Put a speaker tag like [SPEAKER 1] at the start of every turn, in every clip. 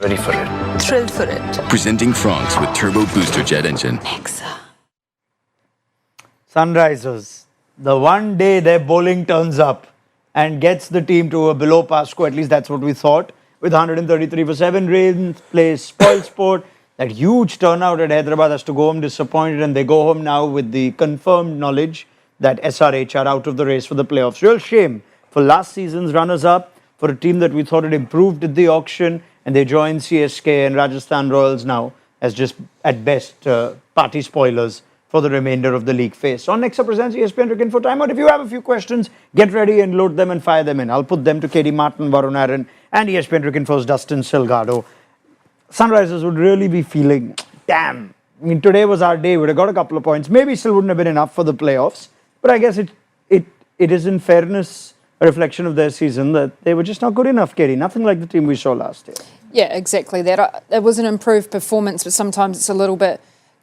[SPEAKER 1] ready for it.
[SPEAKER 2] Thrilled for it.
[SPEAKER 3] Presenting Franks with Turbo Booster Jet Engine.
[SPEAKER 2] Nexa.
[SPEAKER 4] Sunrisers. The one day their bowling turns up and gets the team to a below par score, at least that's what we thought, with 133 for 7 runs, plays spoil sport. That huge turnout at Hyderabad has to go home disappointed, and they go home now with the confirmed knowledge that SRH are out of the race for the playoffs. Real shame for last season's runners-up, for a team that we thought had improved at the auction, and they join CSK and Rajasthan Royals now as just, at best, party spoilers for the remainder of the league phase. So on Nexa presents ESPN Cricket for Timeout. If you have a few questions, get ready and load them and fire them in. I'll put them to Katey Martin, Varun Aaron, and ESPN Cricket Info's Dustin, Silgardo. Sunrisers would really be feeling, damn, I mean, today was our day. We'd have got a couple of points. Maybe still wouldn't have been enough for the playoffs. But I guess it is, in fairness, a reflection of their season that they were just not good enough, Katey. Nothing like the team we saw last year.
[SPEAKER 5] Yeah, exactly that. It was an improved performance, but sometimes it's a little bit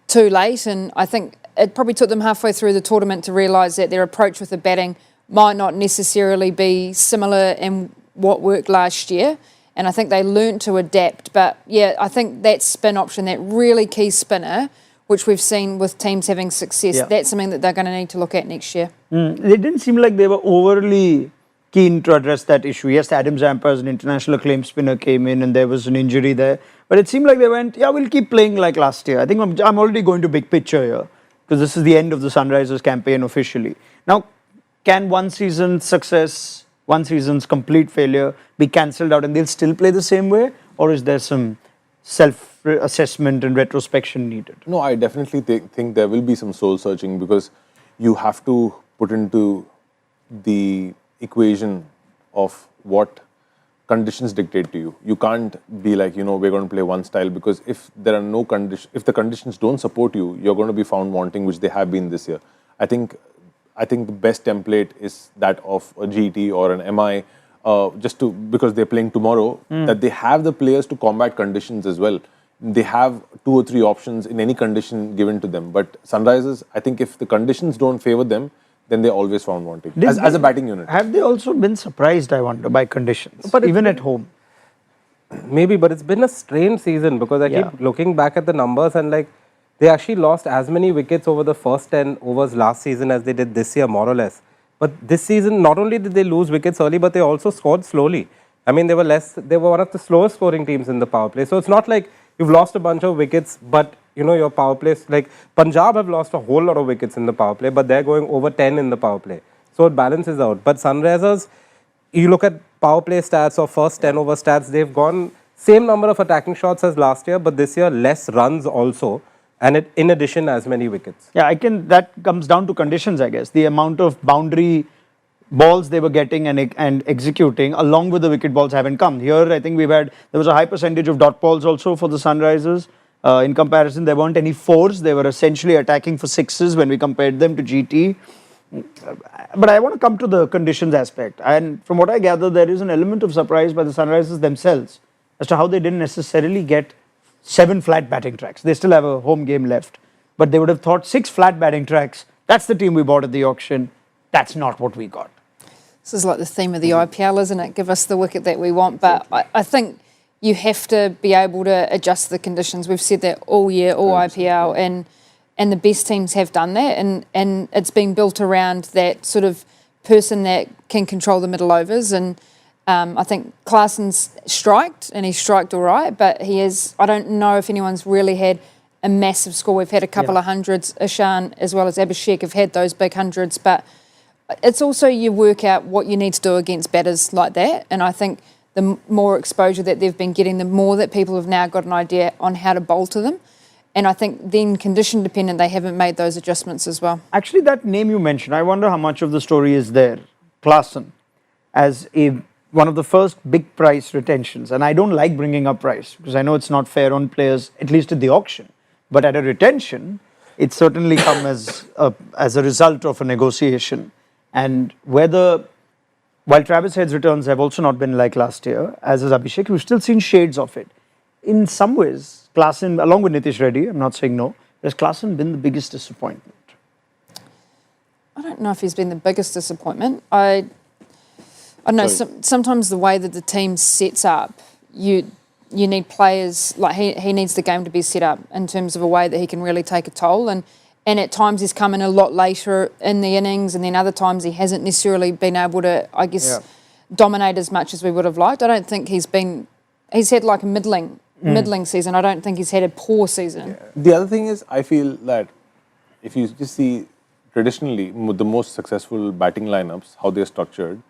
[SPEAKER 5] too late. And I think it probably took them halfway through the tournament to realise that their approach with the batting might not necessarily be similar in what worked last year. And I think they learnt to adapt. But yeah, I think that spin option, that really key spinner, which we've seen with teams having success, that's something that they're going to need to look at next year.
[SPEAKER 4] They didn't seem like they were overly keen to address that issue. Yes, Adam Zampa as an international acclaimed spinner came in and there was an injury there. But it seemed like they went, yeah, we'll keep playing like last year. I think I'm already going to big picture here because this is the end of the Sunrisers campaign officially. Now, can one season's success, one season's complete failure be cancelled out and they'll still play the same way? Or is there some self-assessment and retrospection needed?
[SPEAKER 6] No, I definitely think there will be some soul-searching because you have to put into the equation of what conditions dictate to you. You can't be like, we're going to play one style because if there are no conditions, if the conditions don't support you, you're going to be found wanting, which they have been this year. I think the best template is that of a GT or an MI, because they're playing tomorrow, that they have the players to combat conditions as well. They have 2 or 3 options in any condition given to them. But Sunrisers, I think if the conditions don't favour them, then they're always found wanting as a batting unit.
[SPEAKER 4] Have they also been surprised, I wonder, by conditions, but even at home?
[SPEAKER 7] Maybe, but it's been a strange season because I keep looking back at the numbers and they actually lost as many wickets over the first 10 overs last season as they did this year, more or less. But this season, not only did they lose wickets early, but they also scored slowly. I mean, they were one of the slowest scoring teams in the power play. So it's not like you've lost a bunch of wickets, but your power play, like Punjab have lost a whole lot of wickets in the power play, but they're going over 10 in the power play. So it balances out. But Sunrisers, you look at power play stats or first 10 over stats, they've gone same number of attacking shots as last year, but this year less runs also. And in addition, as many wickets.
[SPEAKER 4] Yeah, that comes down to conditions, I guess. The amount of boundary balls they were getting and executing, along with the wicket balls, haven't come. Here, I think there was a high percentage of dot balls also for the Sunrisers. In comparison, there weren't any 4s. They were essentially attacking for 6s when we compared them to GT. But I want to come to the conditions aspect. And from what I gather, there is an element of surprise by the Sunrisers themselves as to how they didn't necessarily get 7 flat batting tracks. They still have a home game left. But they would have thought 6 flat batting tracks. That's the team we bought at the auction. That's not what we got.
[SPEAKER 5] This is like the theme of the IPL, isn't it? Give us the wicket that we want. But I think you have to be able to adjust the conditions. We've said that all year, all IPL, and the best teams have done that. And it's been built around that sort of person that can control the middle overs. And I think Klaassen's striked, and he's striked all right, but I don't know if anyone's really had a massive score. We've had a couple of hundreds. Ishan as well as Abhishek have had those big hundreds, but it's also you work out what you need to do against batters like that. And I think the more exposure that they've been getting, the more that people have now got an idea on how to bowl to them. And I think then condition dependent, they haven't made those adjustments as well.
[SPEAKER 4] Actually, that name you mentioned, I wonder how much of the story is there. Klaassen, as one of the first big price retentions. And I don't like bringing up price because I know it's not fair on players, at least at the auction. But at a retention, it's certainly come as a result of a negotiation. And while Travis Head's returns have also not been like last year, as is Abhishek, we've still seen shades of it. In some ways, Klaassen, along with Nitish Reddy, I'm not saying no, has Klaassen been the biggest disappointment?
[SPEAKER 5] I don't know if he's been the biggest disappointment. I don't know, sometimes the way that the team sets up, you need players, like he needs the game to be set up in terms of a way that he can really take a toll. And at times he's come in a lot later in the innings, and then other times he hasn't necessarily been able to, I guess, dominate as much as we would have liked. I don't think he's had like a middling season. I don't think he's had a poor season.
[SPEAKER 6] Yeah. The other thing is, I feel that if you just see traditionally the most successful batting lineups, how they're structured,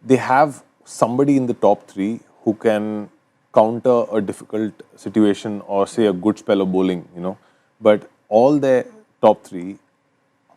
[SPEAKER 6] they have somebody in the top three who can counter a difficult situation or say a good spell of bowling, But all their top three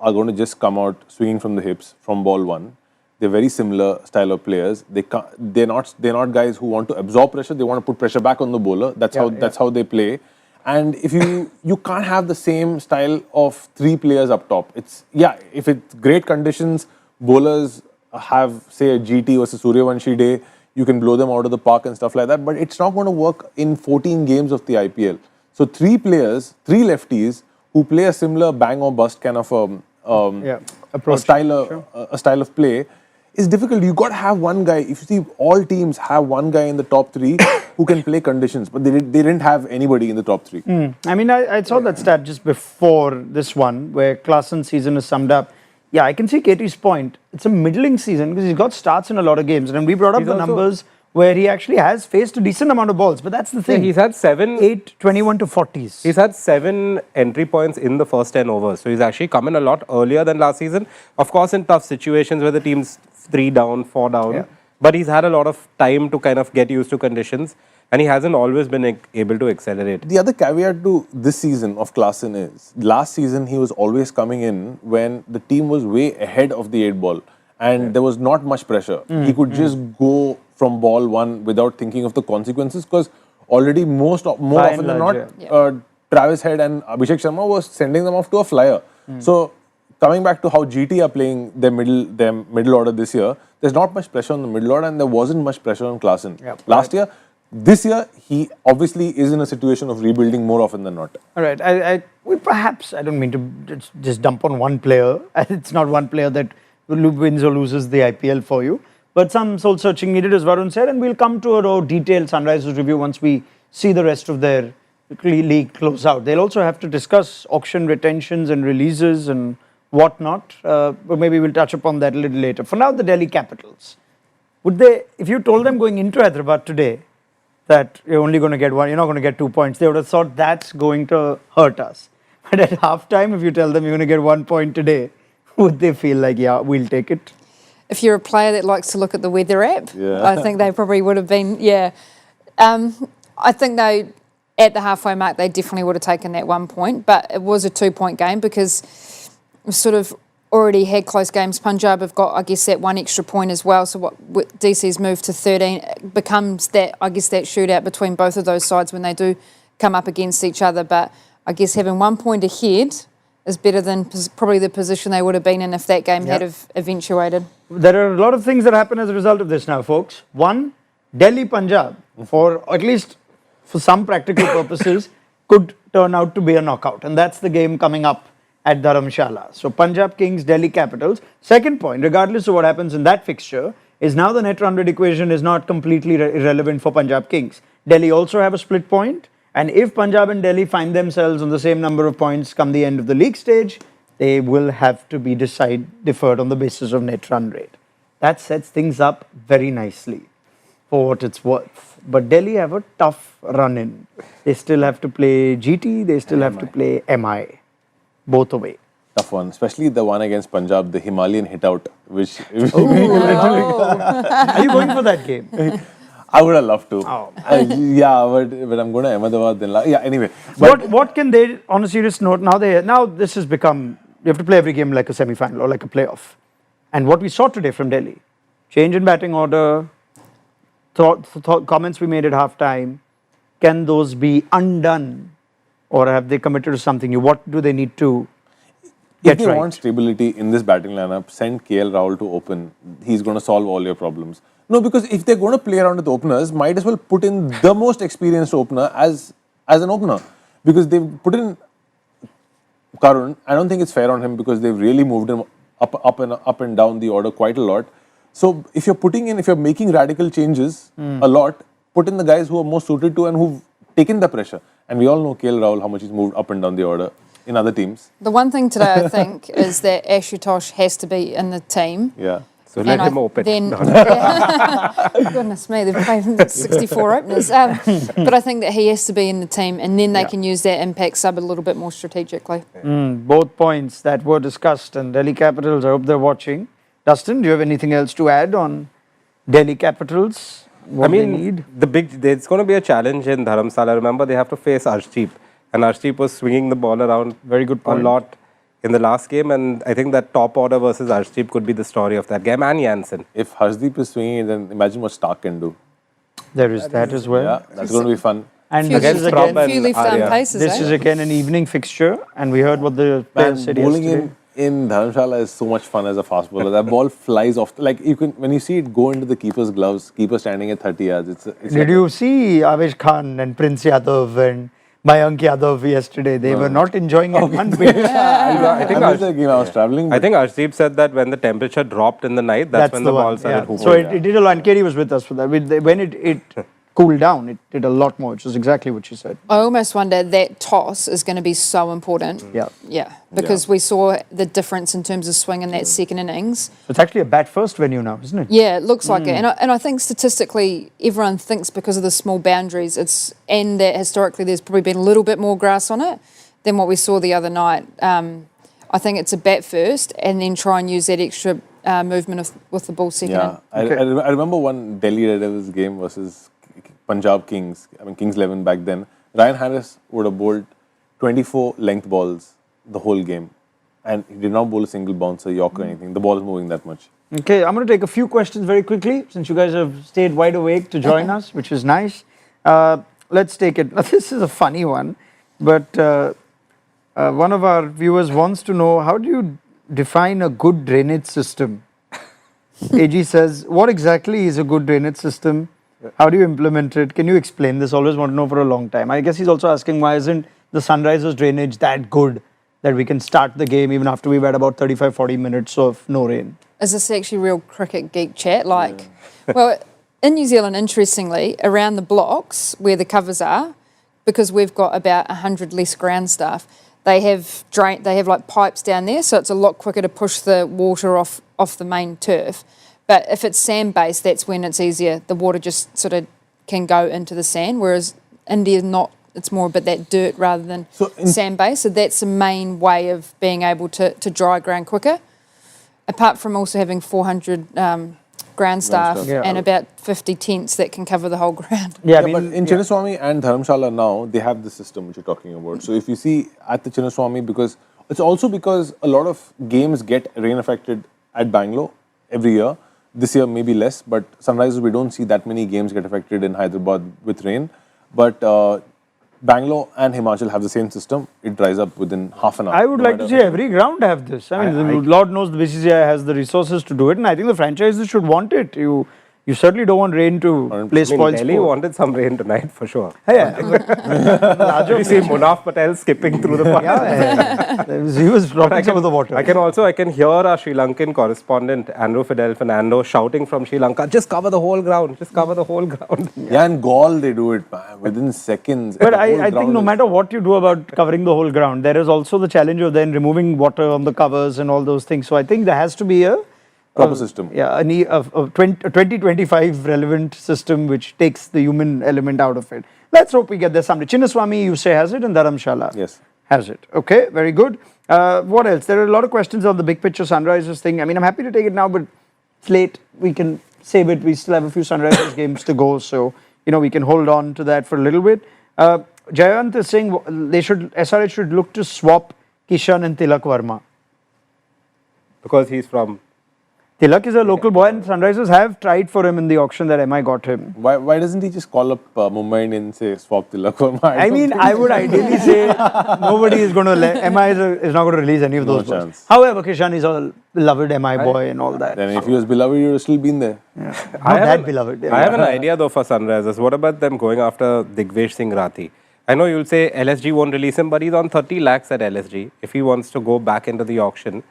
[SPEAKER 6] are going to just come out swinging from the hips from ball one. They're very similar style of players. They're not guys who want to absorb pressure. They want to put pressure back on the bowler. That's how they play. And if you can't have the same style of three players up top. If it's great conditions, bowlers have say a GT versus Suryavanshi day. You can blow them out of the park and stuff like that. But it's not going to work in 14 games of the IPL. So three lefties who play a similar bang or bust kind of a style of play is difficult. You got to have one guy. If you see, all teams have one guy in the top three who can play conditions, but they didn't have anybody in the top three.
[SPEAKER 4] I mean, I saw that stat just before this one where Klaasen's season is summed up. Yeah, I can see Katey's point. It's a middling season because he's got starts in a lot of games. And we brought up the numbers where he actually has faced a decent amount of balls. But that's the thing.
[SPEAKER 7] He's had
[SPEAKER 4] 21 to 40s.
[SPEAKER 7] He's had 7 entry points in the first 10 overs. So he's actually come in a lot earlier than last season. Of course, in tough situations where the team's 3 down, 4 down. Yeah. But he's had a lot of time to kind of get used to conditions. And he hasn't always been able to accelerate.
[SPEAKER 6] The other caveat to this season of Klaasen is, last season he was always coming in when the team was way ahead of the 8 ball. And there was not much pressure. He could just go from ball one without thinking of the consequences because already more often than not, Travis Head and Abhishek Sharma was sending them off to a flyer. So coming back to how GT are playing their middle order this year, there's not much pressure on the middle order and there wasn't much pressure on Klaasen. Last year, this year, he obviously is in a situation of rebuilding more often than not.
[SPEAKER 4] All right. I don't mean to just dump on one player. It's not one player that wins or loses the IPL for you. But some soul searching needed, as Varun said, and we'll come to a detailed Sunrisers review once we see the rest of their league close out. They'll also have to discuss auction retentions and releases and whatnot. But maybe we'll touch upon that a little later. For now, the Delhi Capitals. Would they, if you told them going into Hyderabad today, that you're only going to get one, you're not going to get 2 points, they would have thought that's going to hurt us. But at halftime, if you tell them you're going to get 1 point today, would they feel like, yeah, we'll take it?
[SPEAKER 5] If you're a player that likes to look at the weather app, I think they probably would have been, I think they, at the halfway mark, they definitely would have taken that 1 point. But it was a 2-point game because we sort of already had close games. Punjab have got, I guess, that one extra point as well. So what DC's move to 13 becomes that, I guess, that shootout between both of those sides when they do come up against each other. But I guess having 1 point ahead is better than probably the position they would have been in if that game had eventuated.
[SPEAKER 4] There are a lot of things that happen as a result of this now, folks. One, Delhi Punjab, for at least for some practical purposes, could turn out to be a knockout. And that's the game coming up at Dharamshala. So Punjab Kings, Delhi Capitals. Second point, regardless of what happens in that fixture, is now the net run rate equation is not completely irrelevant for Punjab Kings. Delhi also have a split point. And if Punjab and Delhi find themselves on the same number of points come the end of the league stage, they will have to be deferred on the basis of net run rate. That sets things up very nicely for what it's worth. But Delhi have a tough run-in. They still have to play GT, they still have to play MI. Both away.
[SPEAKER 6] Tough one, especially the one against Punjab, the Himalayan hit out, which...
[SPEAKER 4] Are you going for that game?
[SPEAKER 6] I would have loved to.
[SPEAKER 4] Oh,
[SPEAKER 6] but I'm going to Ahmedabad then. Anyway.
[SPEAKER 4] What can they, on a serious note, now this has become, you have to play every game like a semi-final or like a playoff. And what we saw today from Delhi, change in batting order, comments we made at halftime, can those be undone? Or have they committed to something new? What do they need to get right?
[SPEAKER 6] If they want stability in this batting lineup, send KL Rahul to open. He's going to solve all your problems. No, because if they're going to play around with openers, might as well put in the most experienced opener as an opener. Because they've put in Karun. I don't think it's fair on him because they've really moved him up and down the order quite a lot. So if you're making radical changes a lot, put in the guys who are most suited to and who've taken the pressure. And we all know KL Rahul, how much he's moved up and down the order in other teams.
[SPEAKER 5] The one thing today, I think, is that Ashutosh has to be in the team.
[SPEAKER 6] Yeah.
[SPEAKER 7] So let him open.
[SPEAKER 5] Then, goodness me, they've played 64 openers. But I think that he has to be in the team, and then they can use that impact sub a little bit more strategically.
[SPEAKER 4] Both points that were discussed, and Delhi Capitals, I hope they're watching. Dustin, do you have anything else to add on Delhi Capitals? What they need?
[SPEAKER 7] There's going to be a challenge in Dharamshala. Remember, they have to face Arshdeep, and Arshdeep was swinging the ball around
[SPEAKER 4] Very good point.
[SPEAKER 7] a lot in the last game, and I think that top order versus Arshdeep could be the story of that game, and Jansen.
[SPEAKER 6] If Harshdeep is swinging, then imagine what Stark can do.
[SPEAKER 4] There is that as well.
[SPEAKER 6] Yeah, that's going to be fun.
[SPEAKER 4] And
[SPEAKER 5] Few
[SPEAKER 4] this is
[SPEAKER 7] Scrub
[SPEAKER 4] again,
[SPEAKER 7] and
[SPEAKER 5] few left-arm
[SPEAKER 7] Arya.
[SPEAKER 5] paces,
[SPEAKER 4] this is again an evening fixture, and we heard what the players said
[SPEAKER 6] Bowling
[SPEAKER 4] yesterday.
[SPEAKER 6] in Dharamshala is so much fun as a fast bowler. That ball flies off. Like you can, when you see it go into the keeper's gloves, keeper standing at 30 yards. It's
[SPEAKER 4] Did
[SPEAKER 6] like
[SPEAKER 4] you see Avesh Khan and Prince Yadav and Mayank Yadav yesterday? They were not enjoying it one bit.
[SPEAKER 7] I think
[SPEAKER 6] I was traveling.
[SPEAKER 7] I think Arshdeep said that when the temperature dropped in the night, that's when the ball started hooping.
[SPEAKER 4] So it did a lot, and Katie was with us for that. When it cooled down, it did a lot more, which is exactly what she said.
[SPEAKER 5] I almost wonder that toss is going to be so important.
[SPEAKER 4] Yeah.
[SPEAKER 5] Because we saw the difference in terms of swing in that second innings.
[SPEAKER 4] It's actually a bat-first venue now, isn't it?
[SPEAKER 5] Yeah, it looks like it. And I think statistically, everyone thinks because of the small boundaries, and that historically there's probably been a little bit more grass on it than what we saw the other night. I think it's a bat first, and then try and use that extra movement with the ball second.
[SPEAKER 6] Yeah, I remember one Delhi Red Devils game versus Punjab Kings. I mean Kings 11 back then. Ryan Harris would have bowled 24 length balls the whole game, and he did not bowl a single bouncer, york or anything. The ball is moving that much.
[SPEAKER 4] Okay, I'm going to take a few questions very quickly since you guys have stayed wide awake to join us, which is nice. Let's take it. Now, this is a funny one, but one of our viewers wants to know, how do you define a good drainage system? AG says, what exactly is a good drainage system? How do you implement it? Can you explain this? Always want to know for a long time. I guess he's also asking, why isn't the Sunrisers drainage that good that we can start the game even after we've had about 35-40 minutes of no rain?
[SPEAKER 5] Is this actually real cricket geek chat? Well, in New Zealand, interestingly, around the blocks where the covers are, because we've got about 100 less ground staff, they have like pipes down there, so it's a lot quicker to push the water off the main turf. But if it's sand-based, that's when it's easier. The water just sort of can go into the sand, whereas India not. It's more a bit that dirt rather than sand-based. So that's the main way of being able to dry ground quicker. Apart from also having 400 ground staff and about 50 tents that can cover the whole ground.
[SPEAKER 6] Yeah, but in Chinnaswamy and Dharamshala now, they have the system which you're talking about. So if you see at the Chinnaswamy, because a lot of games get rain affected at Bangalore every year. This year maybe less, but Sunrisers we don't see that many games get affected in Hyderabad with rain. But Bangalore and Himachal have the same system. It dries up within half an hour.
[SPEAKER 4] I would like to see every ground have this. I mean, Lord knows the BCCI has the resources to do it, and I think the franchises should want it. You certainly don't want rain to play spoil
[SPEAKER 7] Delhi
[SPEAKER 4] sport.
[SPEAKER 7] wanted some rain tonight for sure.
[SPEAKER 4] Yeah.
[SPEAKER 7] You see Munaf Patel skipping through the park.
[SPEAKER 4] He was blocking some of the water.
[SPEAKER 7] I can hear our Sri Lankan correspondent Andrew Fidel Fernando shouting from Sri Lanka, just cover the whole ground, just cover the whole ground.
[SPEAKER 6] Yeah, and Gaul they do it man, within seconds.
[SPEAKER 4] But I think no matter what you do about covering the whole ground, there is also the challenge of then removing water on the covers and all those things. So I think there has to be a
[SPEAKER 6] proper system.
[SPEAKER 4] Yeah, a 2025 relevant system which takes the human element out of it. Let's hope we get there someday. Chinnaswamy, you say, has it, and Dharamshala has it. Okay, very good. What else? There are a lot of questions on the big picture Sunrisers thing. I mean, I'm happy to take it now, but it's late. We can save it. We still have a few Sunrisers games to go, so we can hold on to that for a little bit. Jayant is saying SRH should look to swap Kishan and Tilak Verma.
[SPEAKER 7] Because he's from...
[SPEAKER 4] Tilak is a local boy, and Sunrisers have tried for him in the auction that MI got him.
[SPEAKER 6] Why doesn't he just call up Mumbai Indians and say swap Tilak Verma?
[SPEAKER 4] I mean, I would ideally say nobody is going to MI is not going to release any of those boys.
[SPEAKER 6] Chance.
[SPEAKER 4] However, Kishan is a beloved MI boy and all that.
[SPEAKER 6] Then if he was beloved, he would have still been there.
[SPEAKER 4] Not that beloved.
[SPEAKER 7] I have an idea though for Sunrisers. What about them going after Digvesh Singh Rathi? I know you'll say LSG won't release him, but he's on 30 lakhs at LSG. If he wants to go back into the auction,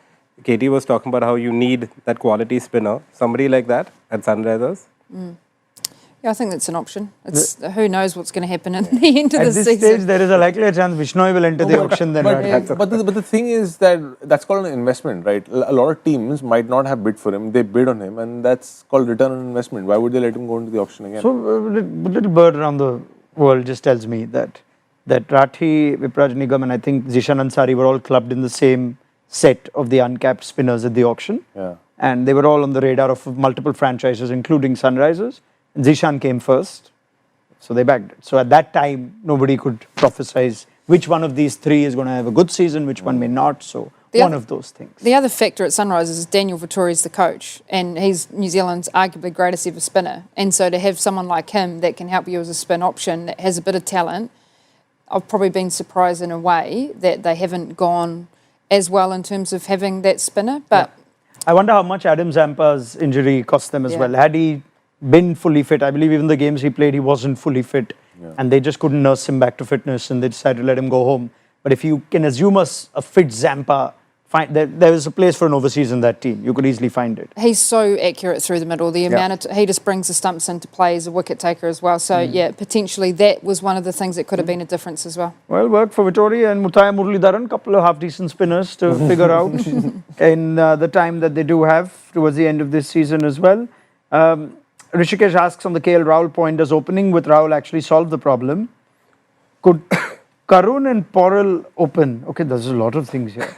[SPEAKER 7] Katie was talking about how you need that quality spinner. Somebody like that at Sunrisers?
[SPEAKER 5] Yeah, I think that's an option. Who knows what's going to happen at the end of
[SPEAKER 4] At
[SPEAKER 5] the
[SPEAKER 4] this
[SPEAKER 5] season.
[SPEAKER 4] stage, there is a likelier chance Vishnoi will enter the auction than Radha.
[SPEAKER 6] But the thing is that's called an investment, right? A lot of teams might not have bid for him. They bid on him, and that's called return on investment. Why would they let him go into the auction again?
[SPEAKER 4] So, a little bird around the world just tells me that Rathi, Vipraj Nigam, and I think Zishan Ansari were all clubbed in the same set of the uncapped spinners at the auction.
[SPEAKER 6] Yeah.
[SPEAKER 4] And they were all on the radar of multiple franchises, including Sunrisers. And Zishan came first, so they backed it. So at that time, nobody could prophesize which one of these three is going to have a good season, which one may not. So one of those things.
[SPEAKER 5] The other factor at Sunrisers is Daniel Vittori's the coach, and he's New Zealand's arguably greatest ever spinner. And so to have someone like him that can help you as a spin option, that has a bit of talent, I've probably been surprised in a way that they haven't gone as well in terms of having that spinner. But
[SPEAKER 4] I wonder how much Adam Zampa's injury cost them as well. Had he been fully fit, I believe even the games he played, he wasn't fully fit. And they just couldn't nurse him back to fitness and they decided to let him go home. But if you can assume a fit Zampa, there is a place for an overseas in that team. You could easily find it.
[SPEAKER 5] he's so accurate through the middle. The amount of he just brings the stumps into play as a wicket taker as well. So yeah, potentially that was one of the things that could have been a difference as well.
[SPEAKER 4] Well, work for Vittori and Muthaiya Muralidharan, couple of half-decent spinners to figure out in the time that they do have towards the end of this season as well. Rishikesh asks on the KL Rahul point, does opening with Rahul actually solve the problem? Could Karun and Porel open? Okay, there's a lot of things here.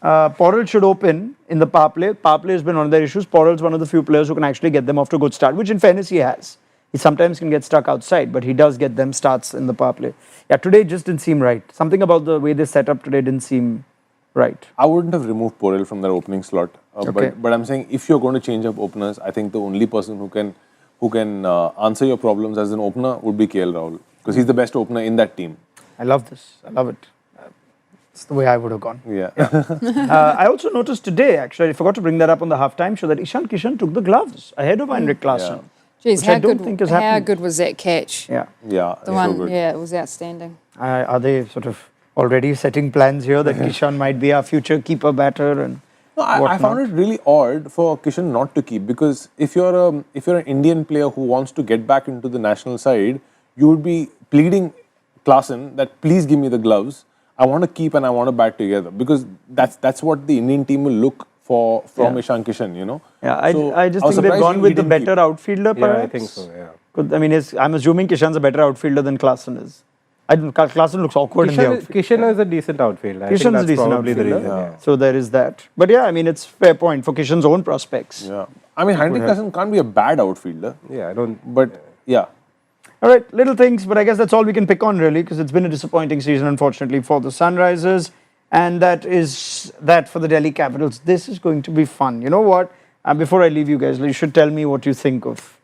[SPEAKER 4] Porel should open in the power play. Power play has been one of their issues. Porel's one of the few players who can actually get them off to a good start, which in fairness he has. He sometimes can get stuck outside, but he does get them starts in the power play. Yeah, today it just didn't seem right. Something about the way they set up today didn't seem right.
[SPEAKER 6] I wouldn't have removed Porel from their opening slot. But I'm saying if you're going to change up openers, I think the only person who can answer your problems as an opener would be KL Rahul, because he's the best opener in that team.
[SPEAKER 4] I love this. I love it. It's the way I would have gone.
[SPEAKER 6] Yeah.
[SPEAKER 4] I also noticed today, actually, I forgot to bring that up on the halftime show, that Ishan Kishan took the gloves ahead of Heinrich Klaassen.
[SPEAKER 5] Geez,
[SPEAKER 4] Which I don't think has
[SPEAKER 5] how
[SPEAKER 4] happened.
[SPEAKER 5] good was that catch?
[SPEAKER 4] Yeah.
[SPEAKER 6] Yeah.
[SPEAKER 5] The one, yeah, it was outstanding.
[SPEAKER 4] Are they sort of already setting plans here that Kishan might be our future keeper batter and
[SPEAKER 6] No, I found it really odd for Kishan not to keep, because if you're an Indian player who wants to get back into the national side, you would be pleading Klaassen that please give me the gloves. I want to keep and I want to bat together, because that's what the Indian team will look for from Ishan Kishan, you know.
[SPEAKER 4] Yeah, I just think they've gone with the better outfielder, perhaps.
[SPEAKER 7] Yeah, I think so. Yeah.
[SPEAKER 4] I mean, I'm assuming Kishan's a better outfielder than Klaassen is. Klaassen looks awkward in the outfield.
[SPEAKER 7] Kishan is a decent outfielder. I think
[SPEAKER 4] Kishan's
[SPEAKER 7] that's
[SPEAKER 4] a decent
[SPEAKER 7] probably the
[SPEAKER 4] outfielder.
[SPEAKER 7] reason. Yeah.
[SPEAKER 4] So there is that. But yeah, I mean, it's fair point for Kishan's own prospects.
[SPEAKER 6] Yeah. I mean, Heinrich Klaassen can't be a bad outfielder.
[SPEAKER 7] Yeah, I don't.
[SPEAKER 6] But yeah.
[SPEAKER 4] All right, little things, but I guess that's all we can pick on really, because it's been a disappointing season, unfortunately, for the Sunrisers. And that is that for the Delhi Capitals. This is going to be fun. You know what? Before I leave you guys, you should tell me what you think of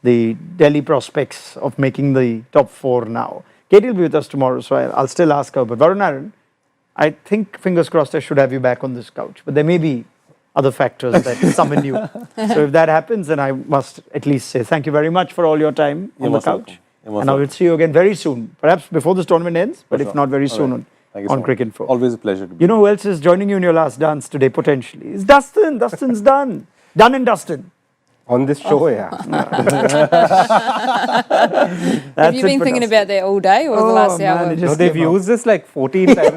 [SPEAKER 4] the Delhi prospects of making the top four now. Katey will be with us tomorrow, so I'll still ask her. But Varun Aaron, I think, fingers crossed, I should have you back on this couch. But there may be other factors that summon you. So if that happens, then I must at least say thank you very much for all your time on the couch. And I will see you again very soon. Perhaps before this tournament ends, but if not very soon on Cricket Info.
[SPEAKER 6] Always a pleasure to be.
[SPEAKER 4] You know who else is joining you in your last dance today, potentially? It's Dustin. Dustin's done. Done and Dustin.
[SPEAKER 7] On this show, yeah.
[SPEAKER 5] Have you been thinking about that all day or the last hour?
[SPEAKER 7] No, they've used this like 14 times.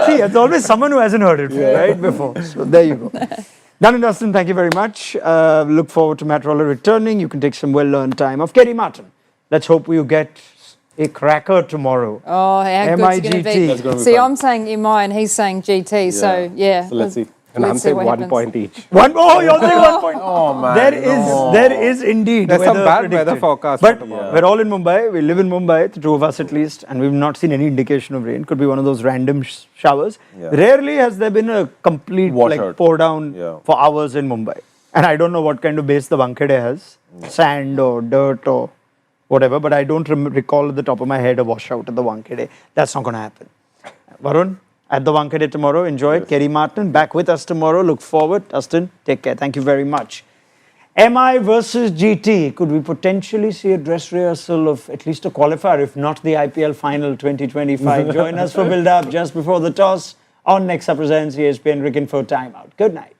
[SPEAKER 4] See, it's always someone who hasn't heard it right before. So there you go. Done and Dustin, thank you very much. Look forward to Matt Roller returning. You can take some well-earned time off. Katey Martin, let's hope you get a cracker tomorrow.
[SPEAKER 5] Oh, how good's it going to be?
[SPEAKER 6] That's gonna be
[SPEAKER 5] See,
[SPEAKER 6] fun.
[SPEAKER 5] I'm saying MI and he's saying GT, so yeah.
[SPEAKER 6] So let's see.
[SPEAKER 7] And I'm
[SPEAKER 5] Let's see
[SPEAKER 7] saying
[SPEAKER 5] what
[SPEAKER 7] 1
[SPEAKER 5] happens.
[SPEAKER 7] point each.
[SPEAKER 4] Oh, you're saying 1 point.
[SPEAKER 6] Oh man.
[SPEAKER 4] There is indeed
[SPEAKER 7] There's some
[SPEAKER 4] weather
[SPEAKER 7] bad
[SPEAKER 4] predicted.
[SPEAKER 7] weather forecast
[SPEAKER 4] But
[SPEAKER 7] for tomorrow.
[SPEAKER 4] we're all in Mumbai. We live in Mumbai, the two of us at least, and we've not seen any indication of rain. Could be one of those random showers.
[SPEAKER 6] Yeah.
[SPEAKER 4] Rarely has there been a complete
[SPEAKER 6] Washout.
[SPEAKER 4] pour down
[SPEAKER 6] Yeah.
[SPEAKER 4] for hours in Mumbai. And I don't know what kind of base the Wankhede has, sand or dirt or whatever, but I don't recall at the top of my head a washout at the Wankhede. That's not going to happen. Varun, at the Wankhede tomorrow, enjoy it. Katey Martin, back with us tomorrow. Look forward. Dustin, take care. Thank you very much. MI versus GT. Could we potentially see a dress rehearsal of at least a qualifier, if not the IPL final 2025? Join us for build-up just before the toss on Nexa Presents ESPN Cricket Info Timeout. Good night.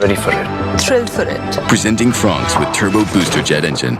[SPEAKER 1] Ready for it.
[SPEAKER 2] Thrilled for it.
[SPEAKER 3] Presenting Franks with Turbo Booster Jet Engine.